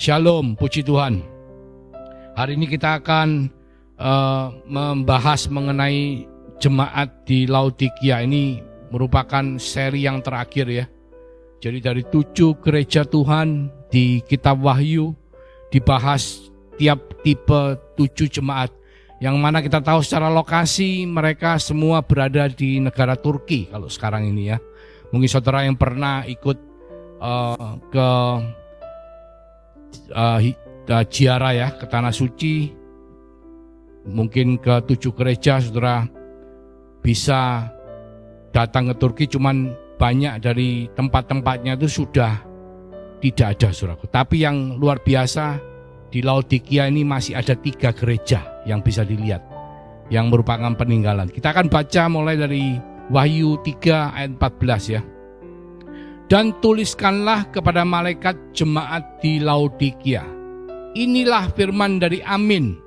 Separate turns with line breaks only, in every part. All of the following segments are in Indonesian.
Shalom, puji Tuhan. Hari ini kita akan membahas mengenai jemaat di Laodikia. Ini merupakan seri yang terakhir ya. Jadi dari 7 gereja Tuhan di kitab Wahyu dibahas tiap tipe 7 jemaat. Yang mana kita tahu secara lokasi mereka semua berada di negara Turki kalau sekarang ini ya. Mungkin saudara yang pernah ikut ke ziarah ya, ke Tanah Suci, mungkin ke 7 gereja saudara bisa datang ke Turki, cuman banyak dari tempat-tempatnya itu sudah tidak ada saudaraku. Tapi yang luar biasa di Laodikia ini masih ada 3 gereja yang bisa dilihat, yang merupakan peninggalan. Kita akan baca mulai dari Wahyu 3 ayat 14 ya. Dan tuliskanlah kepada malaikat jemaat di Laodikia, inilah firman dari Amin,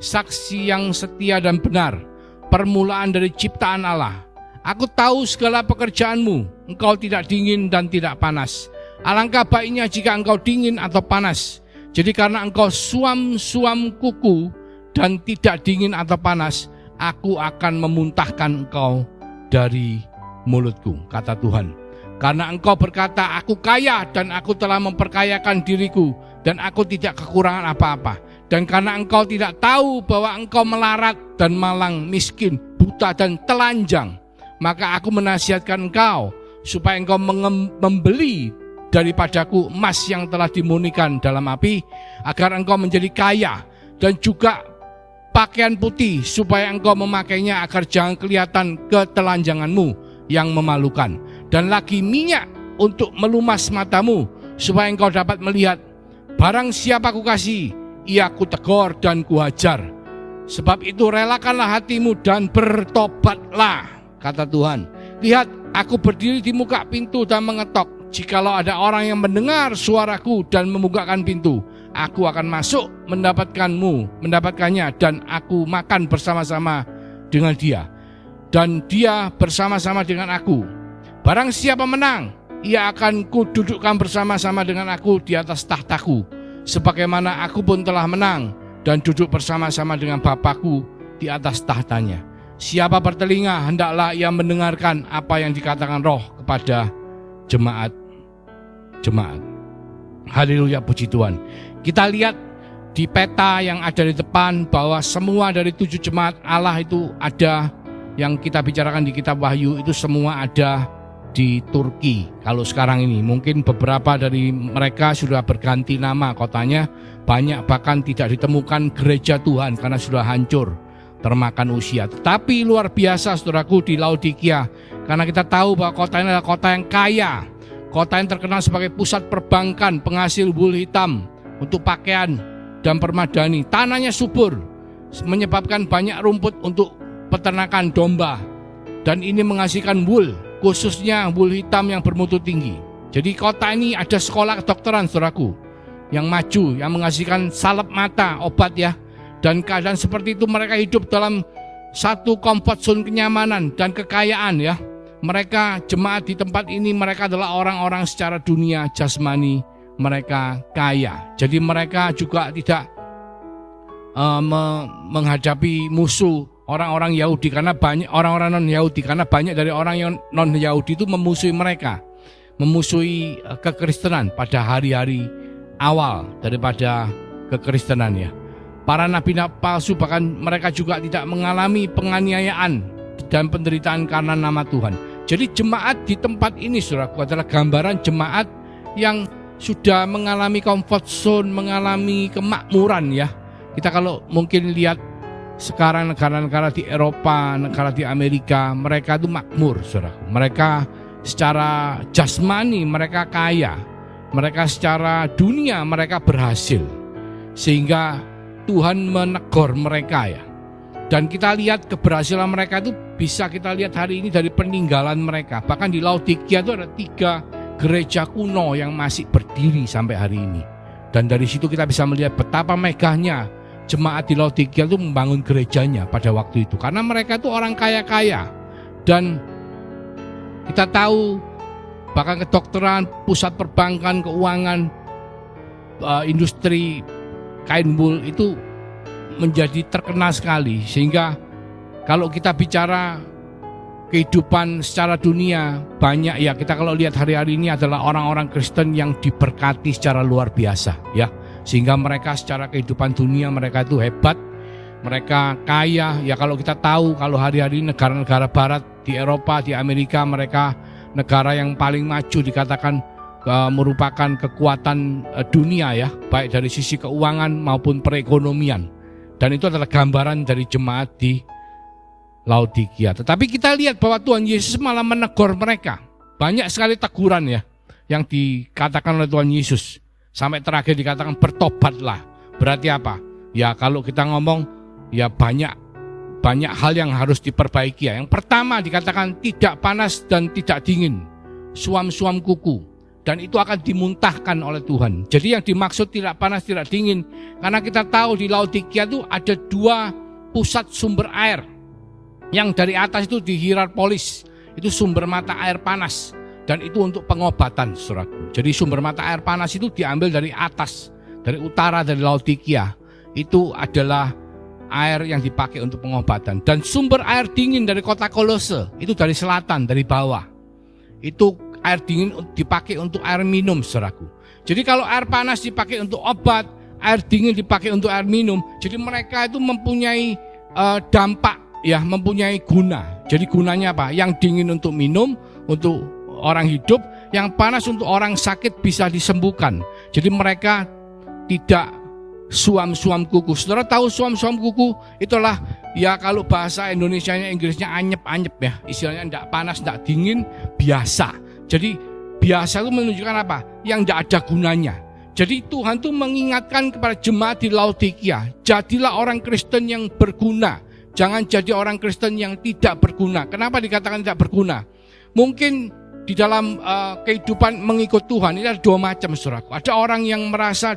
saksi yang setia dan benar, permulaan dari ciptaan Allah. Aku tahu segala pekerjaanmu, engkau tidak dingin dan tidak panas. Alangkah baiknya jika engkau dingin atau panas. Jadi karena engkau suam-suam kuku dan tidak dingin atau panas, aku akan memuntahkan engkau dari mulutku, kata Tuhan. Karena engkau berkata, aku kaya dan aku telah memperkayakan diriku dan aku tidak kekurangan apa-apa. Dan karena engkau tidak tahu bahwa engkau melarat dan malang, miskin, buta dan telanjang, maka aku menasihatkan engkau supaya engkau membeli daripadaku emas yang telah dimurnikan dalam api, agar engkau menjadi kaya, dan juga pakaian putih supaya engkau memakainya agar jangan kelihatan ketelanjanganmu yang memalukan, dan lagi minyak untuk melumas matamu supaya engkau dapat melihat. Barang siapa ku kasih, ia ku tegur dan ku hajar. Sebab itu relakanlah hatimu dan bertobatlah, kata Tuhan. Lihat, aku berdiri di muka pintu dan mengetok. Jikalau ada orang yang mendengar suaraku dan membukakan pintu, aku akan masuk mendapatkannya, dan aku makan bersama-sama dengan dia, dan dia bersama-sama dengan aku. Barang siapa menang, ia akan kududukkan bersama-sama dengan aku di atas tahtaku, sebagaimana aku pun telah menang dan duduk bersama-sama dengan Bapakku di atas tahtanya. Siapa bertelinga, hendaklah ia mendengarkan apa yang dikatakan Roh kepada jemaat. Haleluya, puji Tuhan. Kita lihat di peta yang ada di depan bahwa semua dari 7 jemaat Allah itu ada, yang kita bicarakan di kitab Wahyu itu semua ada di Turki. Kalau sekarang ini mungkin beberapa dari mereka sudah berganti nama kotanya, banyak bahkan tidak ditemukan gereja Tuhan karena sudah hancur, termakan usia. Tetapi luar biasa saudaraku di Laodikia, karena kita tahu bahwa kota ini adalah kota yang kaya, kota yang terkenal sebagai pusat perbankan, penghasil wul hitam untuk pakaian dan permadani. Tanahnya subur, menyebabkan banyak rumput untuk peternakan domba, dan ini menghasilkan wul, khususnya wul hitam yang bermutu tinggi. Jadi kota ini ada sekolah kedokteran saudaraku yang maju, yang menghasilkan salep mata, obat ya. Dan keadaan seperti itu mereka hidup dalam satu comfort zone kenyamanan dan kekayaan ya. Mereka jemaat di tempat ini, mereka adalah orang-orang secara dunia jasmani, mereka kaya. Jadi mereka juga tidak menghadapi musuh orang-orang Yahudi, karena banyak orang-orang non-Yahudi, karena banyak dari orang yang non-Yahudi itu memusuhi mereka, memusuhi kekristenan pada hari-hari awal daripada kekristenan ya. Para nabi palsu bahkan mereka juga tidak mengalami penganiayaan dan penderitaan karena nama Tuhan. Jadi jemaat di tempat ini saudaraku adalah gambaran jemaat yang sudah mengalami comfort zone, mengalami kemakmuran ya. Kita kalau mungkin lihat sekarang negara-negara di Eropa, negara di Amerika, mereka itu makmur saudaraku. Mereka secara jasmani mereka kaya, mereka secara dunia mereka berhasil, sehingga Tuhan menegur mereka ya. Dan kita lihat keberhasilan mereka itu bisa kita lihat hari ini dari peninggalan mereka. Bahkan di Laodikia itu ada 3 gereja kuno yang masih berdiri sampai hari ini. Dan dari situ kita bisa melihat betapa megahnya jemaat di Laodikia itu membangun gerejanya pada waktu itu. Karena mereka itu orang kaya-kaya. Dan kita tahu bahkan kedokteran, pusat perbankan, keuangan, industri kain wool itu menjadi terkenal sekali, sehingga kalau kita bicara kehidupan secara dunia, banyak ya, kita kalau lihat hari-hari ini adalah orang-orang Kristen yang diberkati secara luar biasa ya, sehingga mereka secara kehidupan dunia mereka itu hebat, mereka kaya ya. Kalau kita tahu kalau hari-hari negara-negara barat di Eropa, di Amerika, mereka negara yang paling maju, dikatakan merupakan kekuatan dunia ya, baik dari sisi keuangan maupun perekonomian, dan itu adalah gambaran dari jemaat di Laodikia. Tetapi kita lihat bahwa Tuhan Yesus malah menegur mereka. Banyak sekali teguran ya yang dikatakan oleh Tuhan Yesus. Sampai terakhir dikatakan bertobatlah. Berarti apa? Ya kalau kita ngomong ya banyak hal yang harus diperbaiki ya. Yang pertama dikatakan tidak panas dan tidak dingin, suam-suam kuku, dan itu akan dimuntahkan oleh Tuhan. Jadi yang dimaksud tidak panas tidak dingin, karena kita tahu di Laodikia itu ada 2 pusat sumber air. Yang dari atas itu di Hierapolis, itu sumber mata air panas, dan itu untuk pengobatan, saudaraku. Jadi sumber mata air panas itu diambil dari atas, dari utara, dari Laodikia. Itu adalah air yang dipakai untuk pengobatan. Dan sumber air dingin dari kota Kolose, itu dari selatan, dari bawah. Itu air dingin dipakai untuk air minum, saudaraku. Jadi kalau air panas dipakai untuk obat, air dingin dipakai untuk air minum, jadi mereka itu mempunyai dampak ya, mempunyai guna. Jadi gunanya apa? Yang dingin untuk minum, untuk orang hidup, yang panas untuk orang sakit bisa disembuhkan. Jadi mereka tidak suam-suam kuku. Saudara tahu suam-suam kuku itulah ya, kalau bahasa Indonesianya, Inggrisnya anyep-anyep ya. Istilahnya tidak panas, tidak dingin, biasa. Jadi biasa itu menunjukkan apa? Yang tidak ada gunanya. Jadi Tuhan tuh mengingatkan kepada jemaat di Laodikia, jadilah orang Kristen yang berguna. Jangan jadi orang Kristen yang tidak berguna. Kenapa dikatakan tidak berguna? Mungkin di dalam kehidupan mengikut Tuhan ini ada 2 macam, saudaraku. Ada orang yang merasa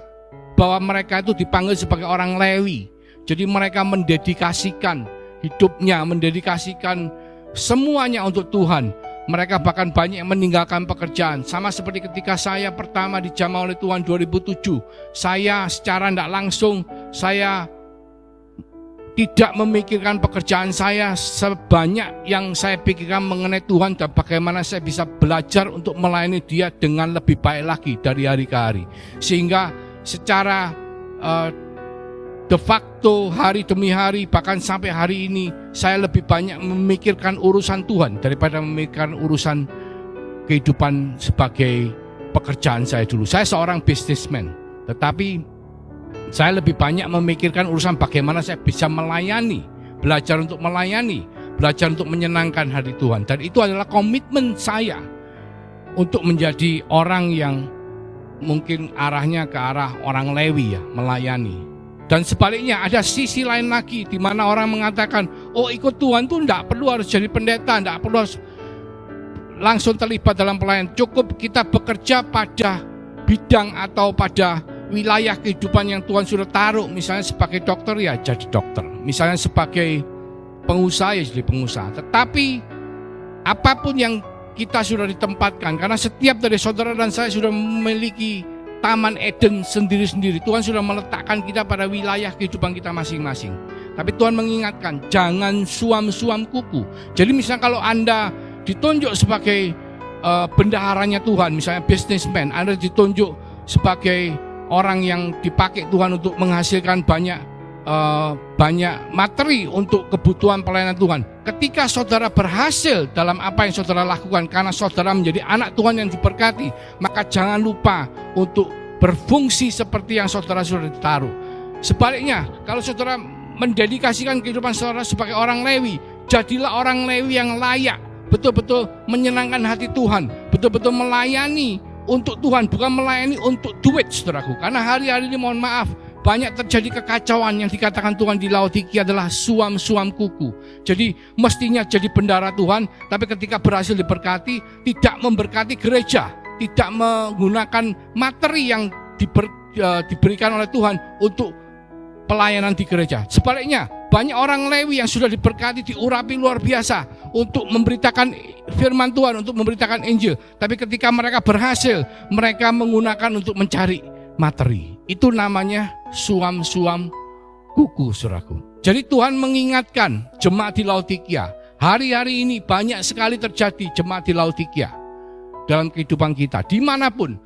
bahwa mereka itu dipanggil sebagai orang Lewi. Jadi mereka mendedikasikan hidupnya, mendedikasikan semuanya untuk Tuhan. Mereka bahkan banyak yang meninggalkan pekerjaan. Sama seperti ketika saya pertama dijamah oleh Tuhan 2007. Saya secara tidak langsung, saya tidak memikirkan pekerjaan saya sebanyak yang saya pikirkan mengenai Tuhan dan bagaimana saya bisa belajar untuk melayani Dia dengan lebih baik lagi dari hari ke hari. Sehingga secara de facto hari demi hari, bahkan sampai hari ini, saya lebih banyak memikirkan urusan Tuhan daripada memikirkan urusan kehidupan sebagai pekerjaan saya dulu. Saya seorang businessman, tetapi saya lebih banyak memikirkan urusan bagaimana saya bisa melayani, belajar untuk melayani, belajar untuk menyenangkan hati Tuhan. Dan itu adalah komitmen saya untuk menjadi orang yang mungkin arahnya ke arah orang Lewi ya, melayani. Dan sebaliknya ada sisi lain lagi di mana orang mengatakan, oh ikut Tuhan tuh enggak perlu harus jadi pendeta, enggak perlu harus langsung terlibat dalam pelayanan. Cukup kita bekerja pada bidang atau pada wilayah kehidupan yang Tuhan sudah taruh. Misalnya sebagai dokter ya jadi dokter, misalnya sebagai pengusaha ya jadi pengusaha. Tetapi apapun yang kita sudah ditempatkan, karena setiap dari saudara dan saya sudah memiliki Taman Eden sendiri-sendiri. Tuhan sudah meletakkan kita pada wilayah kehidupan kita masing-masing. Tapi Tuhan mengingatkan, jangan suam-suam kuku. Jadi misalnya kalau Anda ditunjuk sebagai bendaharanya Tuhan, misalnya businessman, Anda ditunjuk sebagai orang yang dipakai Tuhan untuk menghasilkan banyak materi untuk kebutuhan pelayanan Tuhan. Ketika saudara berhasil dalam apa yang saudara lakukan, karena saudara menjadi anak Tuhan yang diberkati, maka jangan lupa untuk berfungsi seperti yang saudara sudah ditaruh. Sebaliknya, kalau saudara mendedikasikan kehidupan saudara sebagai orang Lewi, jadilah orang Lewi yang layak, betul-betul menyenangkan hati Tuhan, betul-betul melayani untuk Tuhan, bukan melayani untuk duit, saudaraku. Karena hari-hari ini mohon maaf, banyak terjadi kekacauan. Yang dikatakan Tuhan di Laodikia adalah suam-suam kuku. Jadi mestinya jadi bendahara Tuhan, tapi ketika berhasil diberkati, tidak memberkati gereja, tidak menggunakan materi yang diberikan oleh Tuhan untuk pelayanan di gereja. Sebaliknya, banyak orang Lewi yang sudah diberkati, diurapi luar biasa untuk memberitakan firman Tuhan, untuk memberitakan Injil. Tapi ketika mereka berhasil, mereka menggunakan untuk mencari materi. Itu namanya suam-suam kuku, saudaraku. Jadi Tuhan mengingatkan jemaat di Laodikia. Hari-hari ini banyak sekali terjadi jemaat di Laodikia dalam kehidupan kita, dimanapun.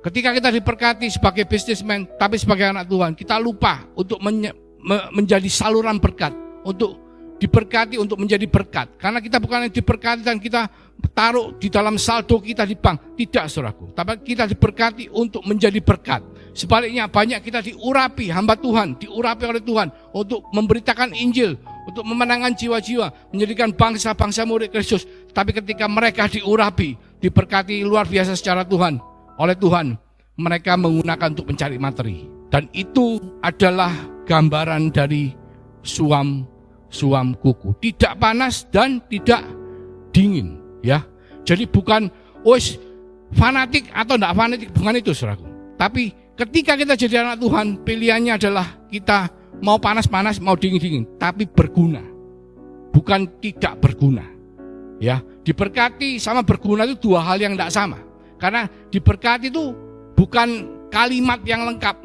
Ketika kita diberkati sebagai businessman, tapi sebagai anak Tuhan, kita lupa untuk menjadi saluran berkat, untuk diberkati, untuk menjadi berkat. Karena kita bukan yang diberkati dan kita taruh di dalam saldo kita di bank. Tidak, saudaraku. Tapi kita diberkati untuk menjadi berkat. Sebaliknya banyak kita diurapi, hamba Tuhan, diurapi oleh Tuhan untuk memberitakan Injil, untuk memenangkan jiwa-jiwa, menjadikan bangsa-bangsa murid Kristus. Tapi ketika mereka diurapi, diberkati luar biasa secara Tuhan, oleh Tuhan, mereka menggunakan untuk mencari materi. Dan itu adalah gambaran dari suam kuku. Tidak panas dan tidak dingin, ya. Jadi bukan fanatik atau tidak fanatik, bukan itu, saudaraku. Tapi ketika kita jadi anak Tuhan, pilihannya adalah kita mau panas-panas, mau dingin-dingin, tapi berguna. Bukan tidak berguna. Ya, diberkati sama berguna itu dua hal yang tidak sama. Karena diberkati itu bukan kalimat yang lengkap.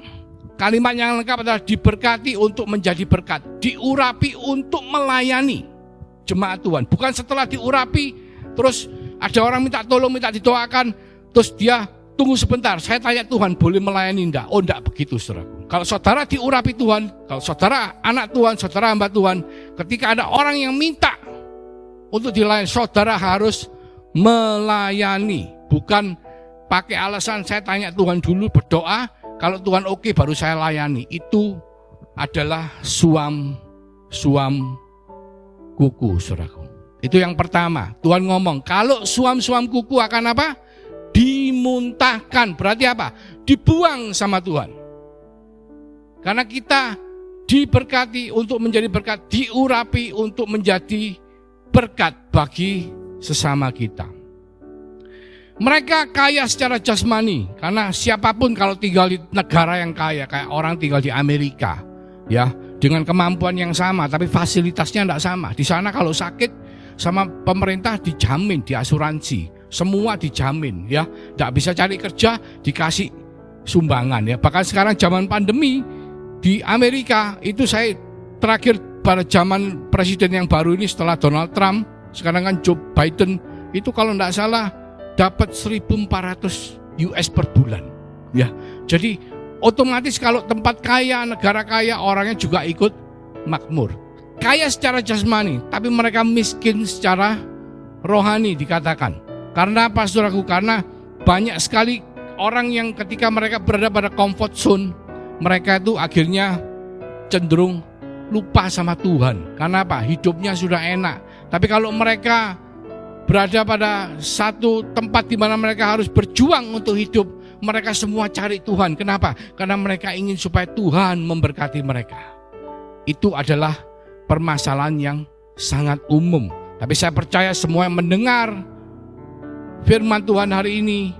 Kalimat yang lengkap adalah diberkati untuk menjadi berkat, diurapi untuk melayani jemaat Tuhan. Bukan setelah diurapi terus ada orang minta tolong, minta didoakan, terus dia tunggu sebentar, saya tanya Tuhan boleh melayani enggak? Oh enggak begitu, saudaraku. Kalau saudara diurapi Tuhan, kalau saudara anak Tuhan, saudara hamba Tuhan, ketika ada orang yang minta untuk dilayani, saudara harus melayani. Bukan pakai alasan saya tanya Tuhan dulu, berdoa, kalau Tuhan oke baru saya layani. Itu adalah suam kuku, saudaraku. Itu yang pertama. Tuhan ngomong, kalau suam kuku akan apa? Dimuntahkan. Berarti apa? Dibuang sama Tuhan. Karena kita diberkati untuk menjadi berkat, diurapi untuk menjadi berkat bagi sesama kita. Mereka kaya secara jasmani, karena siapapun kalau tinggal di negara yang kaya, kayak orang tinggal di Amerika, ya, dengan kemampuan yang sama, tapi fasilitasnya tidak sama. Di sana kalau sakit sama pemerintah dijamin, diasuransi, semua dijamin, ya, tidak bisa cari kerja dikasih sumbangan, ya. Bahkan sekarang zaman pandemi di Amerika itu saya terakhir pada zaman presiden yang baru ini setelah Donald Trump, sekarang kan Joe Biden, itu kalau tidak salah dapat 1.400 US per bulan, ya. Jadi otomatis kalau tempat kaya, negara kaya, orangnya juga ikut makmur. Kaya secara jasmani, tapi mereka miskin secara rohani dikatakan. Karena apa, saudaraku? Karena banyak sekali orang yang ketika mereka berada pada comfort zone, mereka itu akhirnya cenderung lupa sama Tuhan. Karena apa? Hidupnya sudah enak. Tapi kalau mereka berada pada satu tempat di mana mereka harus berjuang untuk hidup, mereka semua cari Tuhan. Kenapa? Karena mereka ingin supaya Tuhan memberkati mereka. Itu adalah permasalahan yang sangat umum. Tapi saya percaya semua yang mendengar firman Tuhan hari ini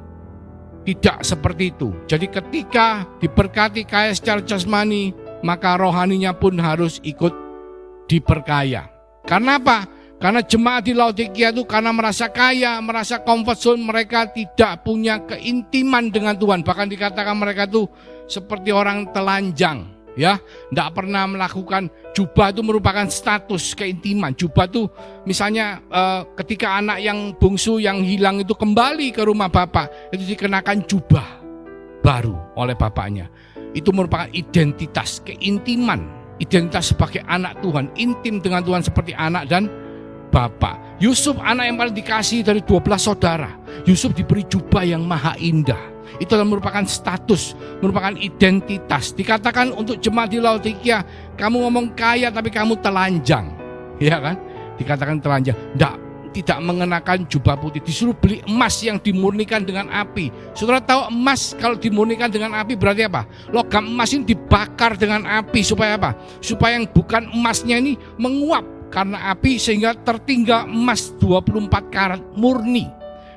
tidak seperti itu. Jadi ketika diberkati kaya secara jasmani, maka rohaninya pun harus ikut diperkaya. Karena apa? Karena jemaat di Laodikia itu karena merasa kaya, merasa comfort zone, mereka tidak punya keintiman dengan Tuhan. Bahkan dikatakan mereka itu seperti orang telanjang, ya, tidak pernah melakukan. Jubah itu merupakan status keintiman. Jubah itu misalnya ketika anak yang bungsu yang hilang itu kembali ke rumah bapak, itu dikenakan jubah baru oleh bapaknya. Itu merupakan identitas, keintiman, identitas sebagai anak Tuhan, intim dengan Tuhan seperti anak dan bapak. Yusuf anak yang paling dikasih dari 12 saudara. Yusuf diberi jubah yang maha indah. Itu merupakan status, merupakan identitas. Dikatakan untuk jemaat di Laodikia, kamu ngomong kaya tapi kamu telanjang, ya kan? Dikatakan telanjang, tidak mengenakan jubah putih, disuruh beli emas yang dimurnikan dengan api. Saudara tahu emas kalau dimurnikan dengan api berarti apa? Logam emas ini dibakar dengan api supaya apa? Supaya yang bukan emasnya ini menguap karena api sehingga tertinggal emas 24 karat murni.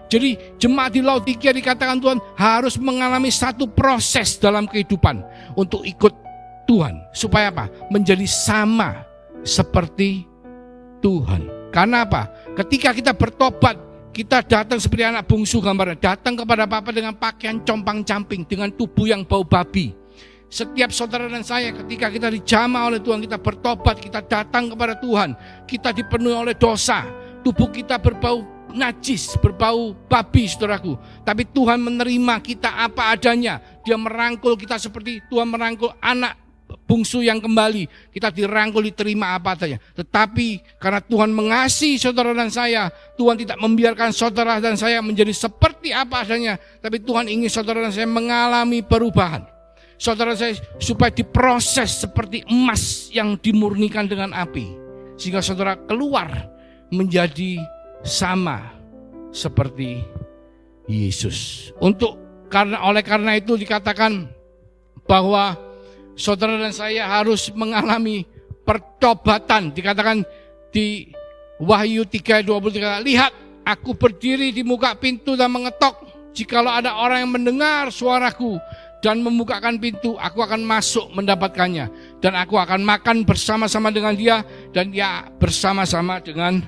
Jadi jemaat di Laodikia dikatakan Tuhan harus mengalami satu proses dalam kehidupan untuk ikut Tuhan. Supaya apa? Menjadi sama seperti Tuhan. Karena apa? Ketika kita bertobat, Kita datang seperti anak bungsu gambarnya. Datang kepada Bapa dengan pakaian compang-camping, dengan tubuh yang bau babi. Setiap saudara dan saya ketika kita dijamah oleh Tuhan, kita bertobat, kita datang kepada Tuhan. Kita dipenuhi oleh dosa. Tubuh kita berbau najis, berbau babi, saudaraku. Tapi Tuhan menerima kita apa adanya. Dia merangkul kita seperti Tuhan merangkul anak bungsu yang kembali. Kita dirangkul, diterima apa adanya. Tetapi karena Tuhan mengasihi saudara dan saya, Tuhan tidak membiarkan saudara dan saya menjadi seperti apa adanya. Tapi Tuhan ingin saudara dan saya mengalami perubahan. Saudara saya supaya diproses seperti emas yang dimurnikan dengan api. Sehingga saudara keluar menjadi sama seperti Yesus. Oleh karena itu dikatakan bahwa saudara dan saya harus mengalami pertobatan. Dikatakan di Wahyu 3:23, lihat aku berdiri di muka pintu dan mengetok. Jikalau ada orang yang mendengar suaraku dan membukakan pintu, aku akan masuk mendapatkannya. Dan aku akan makan bersama-sama dengan dia, dan dia bersama-sama dengan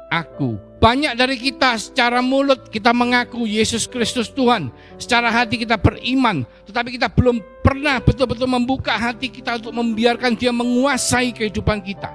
aku. Banyak dari kita secara mulut kita mengaku Yesus Kristus Tuhan. Secara hati kita beriman, tetapi kita belum pernah betul-betul membuka hati kita untuk membiarkan dia menguasai kehidupan kita.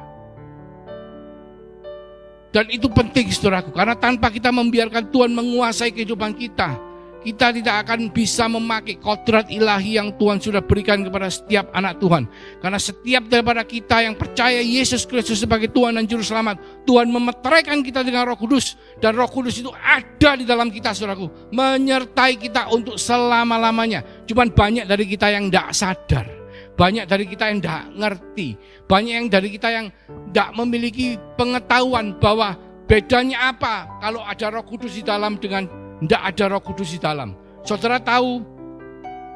Dan itu penting saudaraku, karena tanpa kita membiarkan Tuhan menguasai kehidupan kita, kita tidak akan bisa memakai kodrat ilahi yang Tuhan sudah berikan kepada setiap anak Tuhan. Karena setiap daripada kita yang percaya Yesus Kristus sebagai Tuhan dan Juru Selamat, Tuhan memeteraikan kita dengan Roh Kudus. Dan Roh Kudus itu ada di dalam kita, saudaraku, menyertai kita untuk selama-lamanya. Cuman banyak dari kita yang tidak sadar, banyak dari kita yang tidak ngerti, banyak yang dari kita yang tidak memiliki pengetahuan bahwa bedanya apa kalau ada Roh Kudus di dalam dengan tidak ada Roh Kudus di dalam. Saudara tahu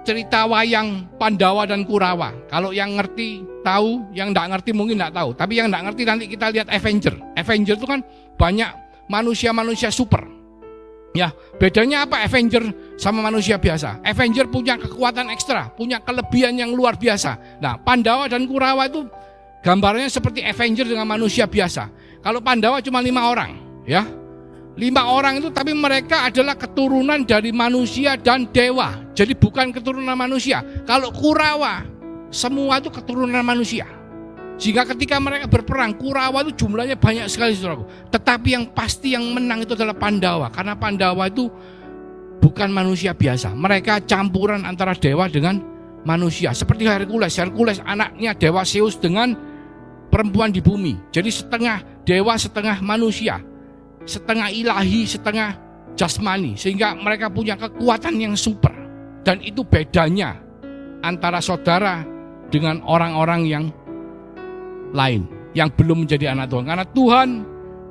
cerita wayang Pandawa dan Kurawa? Kalau yang ngerti tahu, yang tidak ngerti mungkin tidak tahu. Tapi yang tidak ngerti nanti kita lihat Avenger. Avenger itu kan banyak manusia-manusia super. Ya, bedanya apa Avenger sama manusia biasa? Avenger punya kekuatan ekstra, punya kelebihan yang luar biasa. Nah, Pandawa dan Kurawa itu gambarnya seperti Avenger dengan manusia biasa. Kalau Pandawa cuma 5 orang, ya. 5 orang itu, tapi mereka adalah keturunan dari manusia dan dewa. Jadi bukan keturunan manusia. Kalau Kurawa, semua itu keturunan manusia. Sehingga ketika mereka berperang, Kurawa itu jumlahnya banyak sekali, saudaraku. Tetapi yang pasti yang menang itu adalah Pandawa. Karena Pandawa itu bukan manusia biasa. Mereka campuran antara dewa dengan manusia. Seperti Hercules. Hercules anaknya dewa Zeus dengan perempuan di bumi. Jadi setengah dewa, setengah manusia. Setengah ilahi, setengah jasmani, sehingga mereka punya kekuatan yang super. Dan itu bedanya antara saudara dengan orang-orang yang lain yang belum menjadi anak Tuhan. Karena Tuhan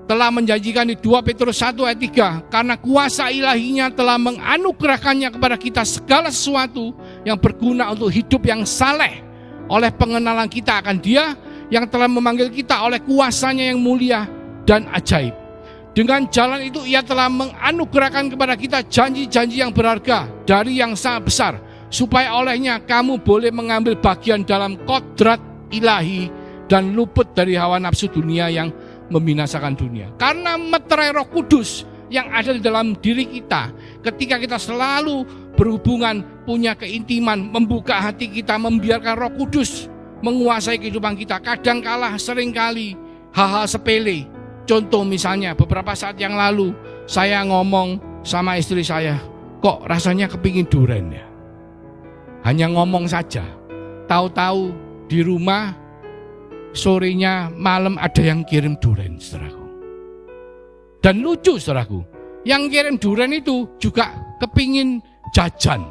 telah menjanjikan di 2 Petrus 1 ayat 3, karena kuasa ilahinya telah menganugerahkannya kepada kita segala sesuatu yang berguna untuk hidup yang saleh, oleh pengenalan kita akan Dia yang telah memanggil kita oleh kuasanya yang mulia dan ajaib. Dengan jalan itu Ia telah menganugerahkan kepada kita janji-janji yang berharga dari yang sangat besar, supaya olehnya kamu boleh mengambil bagian dalam kodrat ilahi dan luput dari hawa nafsu dunia yang membinasakan dunia. Karena meterai Roh Kudus yang ada di dalam diri kita, ketika kita selalu berhubungan, punya keintiman, membuka hati kita, membiarkan Roh Kudus menguasai kehidupan kita. Kadangkala, seringkali hal-hal sepele. Contoh misalnya beberapa saat yang lalu saya ngomong sama istri saya, kok rasanya kepingin duren ya. Hanya ngomong saja. Tahu-tahu di rumah sorenya malam ada yang kirim duren, saudaraku. Dan lucu, saudaraku, yang kirim duren itu juga kepingin jajan.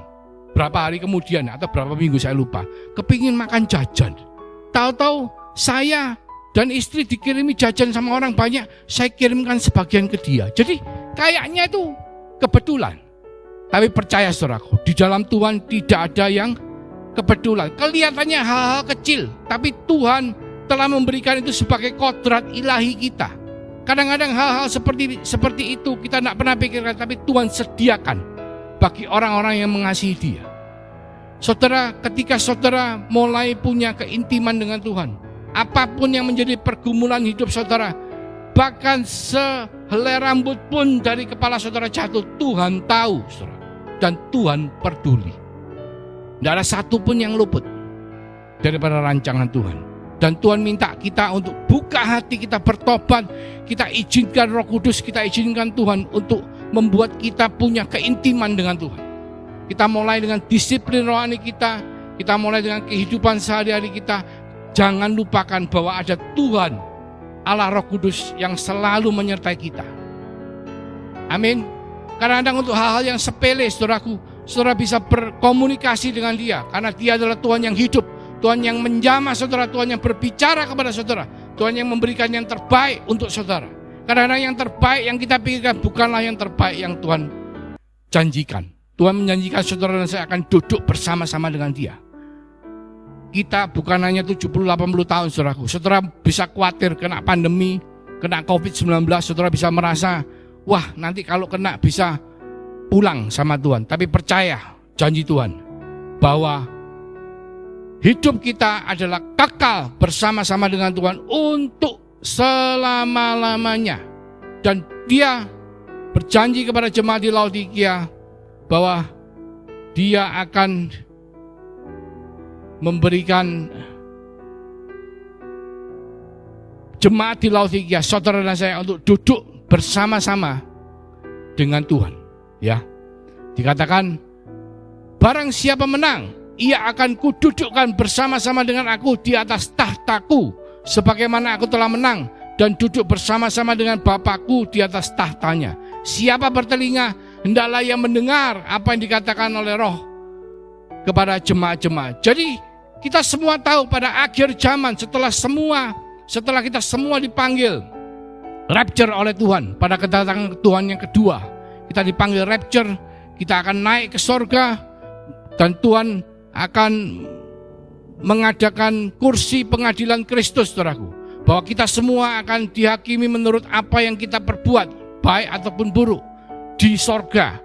Berapa hari kemudian atau berapa minggu saya lupa, kepingin makan jajan. Tahu-tahu saya dan istri dikirimi jajan sama orang banyak, saya kirimkan sebagian ke dia. Jadi kayaknya itu kebetulan. Tapi percaya saudaraku, di dalam Tuhan tidak ada yang kebetulan. Kelihatannya hal-hal kecil, tapi Tuhan telah memberikan itu sebagai kodrat ilahi kita. Kadang-kadang hal-hal seperti itu kita tidak pernah pikirkan, tapi Tuhan sediakan bagi orang-orang yang mengasihi Dia. Saudara, ketika saudara mulai punya keintiman dengan Tuhan, apapun yang menjadi pergumulan hidup saudara, bahkan helai rambut pun dari kepala saudara jatuh, Tuhan tahu, saudara. Dan Tuhan peduli. Tidak ada satu pun yang luput daripada rancangan Tuhan. Dan Tuhan minta kita untuk buka hati, kita bertobat, kita izinkan Roh Kudus, kita izinkan Tuhan untuk membuat kita punya keintiman dengan Tuhan. Kita mulai dengan disiplin rohani kita mulai dengan kehidupan sehari-hari kita. Jangan lupakan bahwa ada Tuhan, Allah Roh Kudus yang selalu menyertai kita. Amin. Kadang-kadang untuk hal-hal yang sepele, saudaraku, saudara bisa berkomunikasi dengan Dia, karena Dia adalah Tuhan yang hidup, Tuhan yang menjamah saudara, Tuhan yang berbicara kepada saudara, Tuhan yang memberikan yang terbaik untuk saudara. Kadang-kadang yang terbaik yang kita pikirkan bukanlah yang terbaik yang Tuhan janjikan. Tuhan menjanjikan saudara dan saya akan duduk bersama-sama dengan Dia. Kita bukan hanya 70-80 tahun, saudaraku. Saudara bisa khawatir kena pandemi, kena COVID-19, saudara bisa merasa, wah nanti kalau kena bisa pulang sama Tuhan. Tapi percaya janji Tuhan bahwa hidup kita adalah kekal bersama-sama dengan Tuhan untuk selama-lamanya. Dan Dia berjanji kepada jemaat di Laodikia bahwa Dia akan memberikan jemaat di Laodikia, saudara dan saya, untuk duduk bersama-sama dengan Tuhan. Ya, dikatakan barang siapa menang, ia akan kududukkan bersama-sama dengan aku di atas tahtaku, sebagaimana aku telah menang dan duduk bersama-sama dengan Bapakku di atas tahtanya. Siapa bertelinga, hendaklah ia mendengar apa yang dikatakan oleh Roh kepada jemaat-jemaat. Jadi kita semua tahu pada akhir zaman, setelah kita semua dipanggil rapture oleh Tuhan, pada kedatangan Tuhan yang kedua, kita dipanggil rapture, kita akan naik ke sorga, dan Tuhan akan mengadakan kursi pengadilan Kristus, saudaraku, bahwa kita semua akan dihakimi menurut apa yang kita perbuat, baik ataupun buruk, di sorga.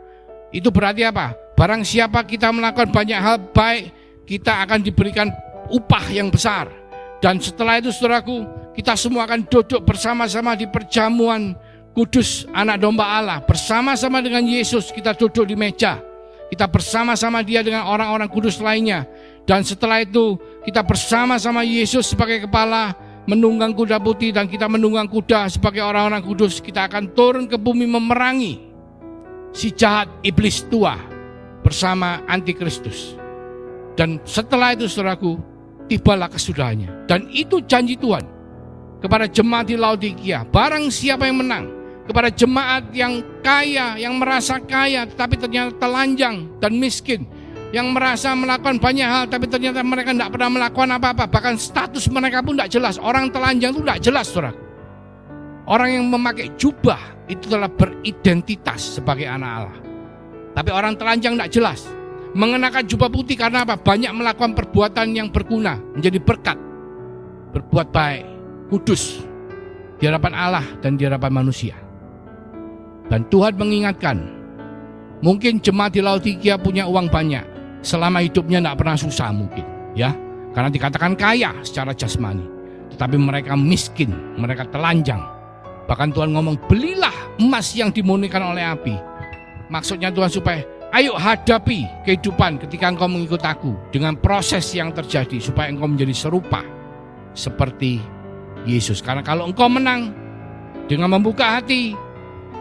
Itu berarti apa? Barang siapa kita melakukan banyak hal baik, kita akan diberikan upah yang besar. Dan setelah itu, saudaraku, kita semua akan duduk bersama-sama di perjamuan kudus anak domba Allah. Bersama-sama dengan Yesus kita duduk di meja. Kita bersama-sama Dia dengan orang-orang kudus lainnya. Dan setelah itu kita bersama-sama Yesus sebagai kepala menunggang kuda putih, dan kita menunggang kuda sebagai orang-orang kudus. Kita akan turun ke bumi memerangi si jahat iblis tua bersama antikristus. Dan setelah itu, saudaraku, tibalah kesudahannya. Dan itu janji Tuhan kepada jemaat di Laodikia. Barang siapa yang menang, kepada jemaat yang kaya, yang merasa kaya tetapi ternyata telanjang dan miskin, yang merasa melakukan banyak hal tapi ternyata mereka tidak pernah melakukan apa-apa, bahkan status mereka pun tidak jelas. Orang telanjang itu tidak jelas, saudara. Orang yang memakai jubah itu telah beridentitas sebagai anak Allah, tapi orang telanjang tidak jelas. Mengenakan jubah putih karena apa? Banyak melakukan perbuatan yang berguna, menjadi berkat, berbuat baik, kudus di hadapan Allah dan di hadapan manusia. Dan Tuhan mengingatkan, mungkin jemaat di Laodikia punya uang banyak, selama hidupnya tidak pernah susah mungkin, ya, karena dikatakan kaya secara jasmani, tetapi mereka miskin, mereka telanjang. Bahkan Tuhan ngomong, belilah emas yang dimurnikan oleh api. Maksudnya Tuhan supaya ayo hadapi kehidupan ketika engkau mengikut aku dengan proses yang terjadi, supaya engkau menjadi serupa seperti Yesus. Karena kalau engkau menang dengan membuka hati,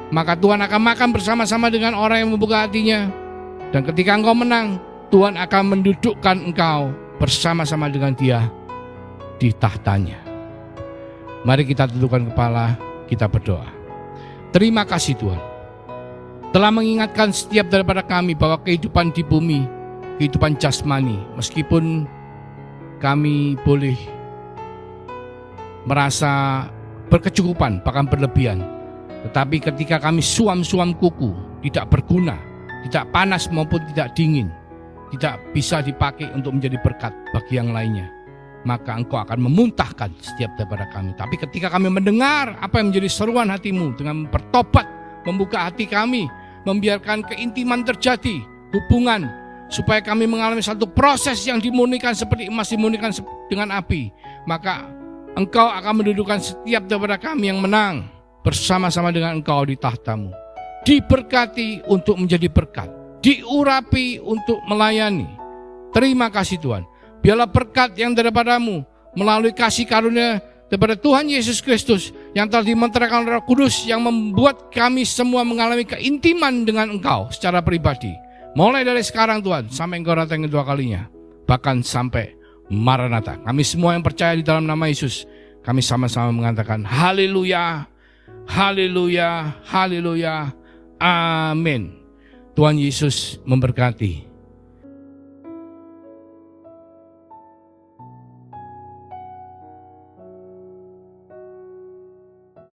maka Tuhan akan makan bersama-sama dengan orang yang membuka hatinya. Dan ketika engkau menang, Tuhan akan mendudukkan engkau bersama-sama dengan Dia di tahtanya. Mari kita tundukkan kepala, kita berdoa. Terima kasih Tuhan, telah mengingatkan setiap daripada kami bahwa kehidupan di bumi, kehidupan jasmani, meskipun kami boleh merasa berkecukupan, bahkan berlebihan, tetapi ketika kami suam-suam kuku, tidak berguna, tidak panas maupun tidak dingin, tidak bisa dipakai untuk menjadi berkat bagi yang lainnya, maka Engkau akan memuntahkan setiap daripada kami. Tapi ketika kami mendengar apa yang menjadi seruan hati-Mu, dengan bertobat, membuka hati kami, membiarkan keintiman terjadi, hubungan, supaya kami mengalami satu proses yang dimurnikan seperti emas dimurnikan dengan api, maka Engkau akan mendudukkan setiap daripada kami yang menang bersama-sama dengan Engkau di tahta-Mu. Diberkati untuk menjadi berkat, diurapi untuk melayani. Terima kasih Tuhan. Biarlah berkat yang daripada-Mu melalui kasih karunia daripada Tuhan Yesus Kristus yang telah dimeteraikan Roh Kudus yang membuat kami semua mengalami keintiman dengan Engkau secara pribadi. Mulai dari sekarang Tuhan, sampai Engkau datang kedua kalinya, bahkan sampai Maranatha. Kami semua yang percaya di dalam nama Yesus, kami sama-sama mengatakan haleluya, haleluya, haleluya, amin. Tuhan Yesus memberkati.